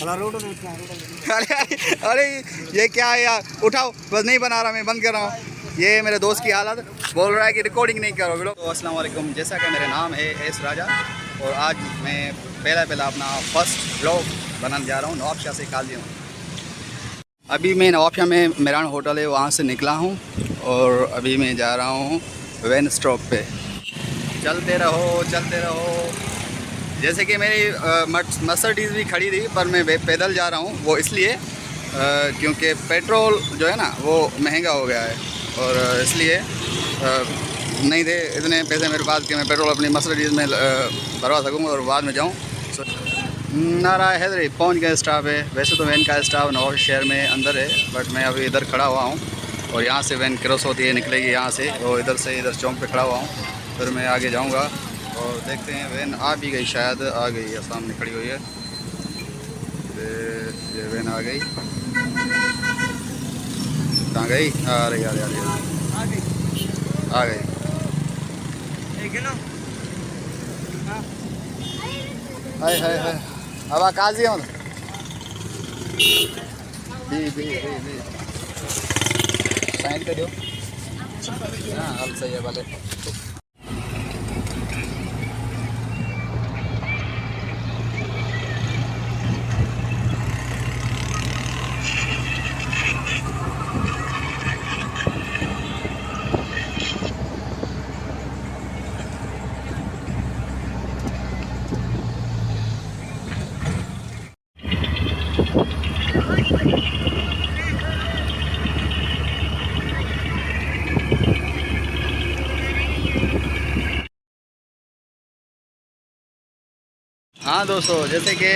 अरे अरे ये क्या है यार, उठाओ बस, नहीं बना रहा, मैं बंद कर रहा हूँ। ये मेरे दोस्त की हालत, बोल रहा है कि रिकॉर्डिंग नहीं करो वीडियो। तो अस्सलाम वालेकुम, जैसा कि मेरा नाम है एस राजा और आज मैं पहला अपना फर्स्ट ब्लॉग बनाने जा रहा हूँ नवाबशाह से काजी हूँ। अभी मैं नवाबशाह में मेरान होटल है वहाँ से निकला हूँ और अभी मैं जा रहा हूँ वैन स्टॉप पे। चलते रहो। जैसे कि मेरी मर्सिडीज़ भी खड़ी थी पर मैं पैदल जा रहा हूँ, वो इसलिए क्योंकि पेट्रोल जो है ना वो महंगा हो गया है और इसलिए नहीं थे इतने पैसे मेरे पास कि मैं पेट्रोल अपनी मर्सिडीज़ में भरवा सकूँ और बाद में जाऊँ। नारा हैदरी पहुँच गए स्टाफ है। वैसे तो वैन का स्टाफ नवाब शहर में अंदर है बट मैं अभी इधर खड़ा हुआ हूँ और यहाँ से वैन क्रॉस होती है, निकलेगी यहाँ से और इधर चौक पे खड़ा हुआ हूँ। फिर मैं आगे जाऊँगा और देखते हैं वैन आ भी गई, शायद आ गई है, सामने खड़ी हुई है। ये वैन आ गई, कहाँ गई? आ रही आ गई। हाय अब काजी हूँ साइन कर दो। हाँ अब सही है वाले। हाँ दोस्तों, जैसे कि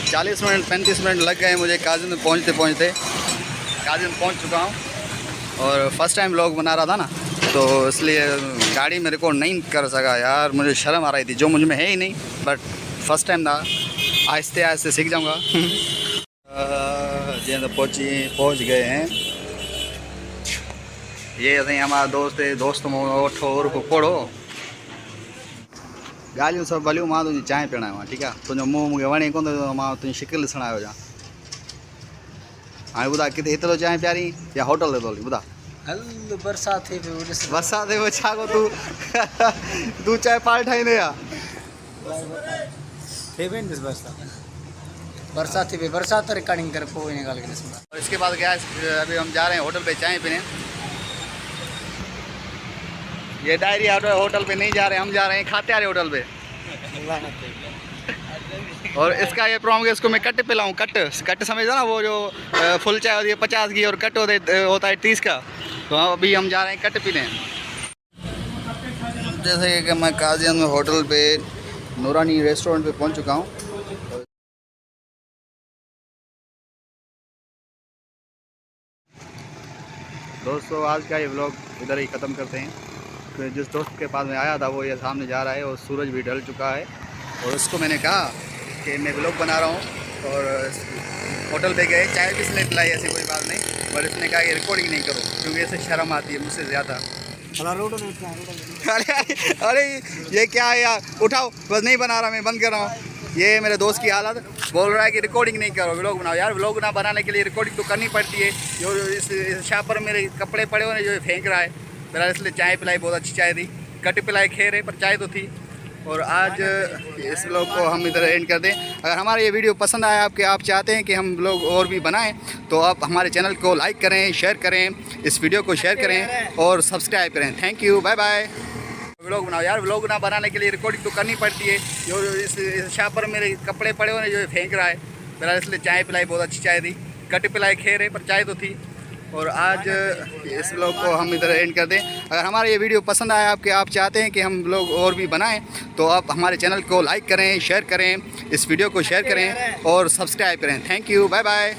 40 मिनट 35 मिनट लग गए मुझे काजिम में पहुँचते काजिम पहुँच चुका हूँ और फर्स्ट टाइम व्लॉग बना रहा था ना तो इसलिए गाड़ी में रिकॉर्ड नहीं कर सका यार, मुझे शर्म आ रही थी, जो मुझ में है ही नहीं। बट फर्स्ट टाइम था, आहिस्ते आहिस्ते सीख जाऊँगा। जी तो पहुँच गए हैं। ये असां हमारा दोस्त और पढ़ो ॻाल्हियूं सभु भलियूं, मां तुंहिंजी चांहि पीअण आयो आहियां, ठीकु आहे? तुंहिंजो मुंहुं मूंखे वणे कोन थो, मां तुंहिंजी शिकिल ॾिसणु आयो आहियां। हाणे ॿुधाए किथे हिते थो चांहि पियारी या होटल ते थो हली? ॿुधा हल बरसात बरसाति में छा को तूं चांहि पाल ठाहींदे या? बरसात रिकॉर्डिंग कर पोइ इन ॻाल्हि खे ॾिसूं। और इसके बाद क्या है, अभी हम जा रहे हैं होटल पे चाय पीने। ये डायरी होटल पे नहीं जा रहे, हम जा रहे हैं खाते वाले होटल पे। और इसका ये प्रॉब्लम है, इसको मैं कट पिलाऊँ, कट समझा ना, वो जो फुल चाय होती है 50 की और कट होता है 30 का। तो अभी हम जा रहे हैं कट पीने। जैसे कि मैं काजियन होटल पे नूरानी रेस्टोरेंट पे पहुंच चुका हूं। दोस्तों आज का ये व्लॉग इधर ही ख़त्म करते हैं। तो जिस दोस्त के पास में आया था वो ये सामने जा रहा है और सूरज भी ढल चुका है और उसको मैंने कहा कि मैं व्लॉग बना रहा हूँ और होटल पे गए, चाय भी इसने पिलाई, ऐसी कोई बात नहीं, पर इसने कहा कि रिकॉर्डिंग नहीं करो क्योंकि ऐसे शर्म आती है मुझसे ज़्यादा। अरे ये क्या है यार, उठाओ बस, नहीं बना रहा, मैं बंद कर रहा हूँ। ये मेरे दोस्त की हालत, बोल रहा है कि रिकॉर्डिंग नहीं करो, व्लॉग बनाओ। यार व्लॉग ना बनाने के लिए रिकॉर्डिंग तो करनी पड़ती है। जो इस शाह पर मेरे कपड़े पड़े हुए जो फेंक रहा है मेरा, इसलिए चाय पिलाई, बहुत अच्छी चाय थी, कट पिलाई खैर है पर चाय तो थी। और आज इस व्लॉग को हम इधर एंड कर दें। अगर हमारा ये वीडियो पसंद आया, आप चाहते हैं कि हम व्लॉग और भी बनाएं, तो आप हमारे चैनल को लाइक करें, शेयर करें, इस वीडियो को शेयर करें और सब्सक्राइब करें। Thank you, bye bye. Vlog बनाओ। यार व्लॉग ना बनाने के लिए रिकॉर्डिंग तो करनी पड़ती है। जो इस शाह पर मेरे कपड़े पड़े हुए जो फेंक रहा है मेरा, इसलिए चाय पिलाई, बहुत अच्छी चाय थी, कट पिलाई खैर है पर चाय तो थी। और आज इस व्लॉग को हम इधर एंड कर दें। अगर हमारा ये वीडियो पसंद आया, आप चाहते हैं कि हम व्लॉग और भी बनाएं, तो आप हमारे चैनल को लाइक करें, शेयर करें, इस वीडियो को शेयर करें और सब्सक्राइब करें। Thank you, bye bye.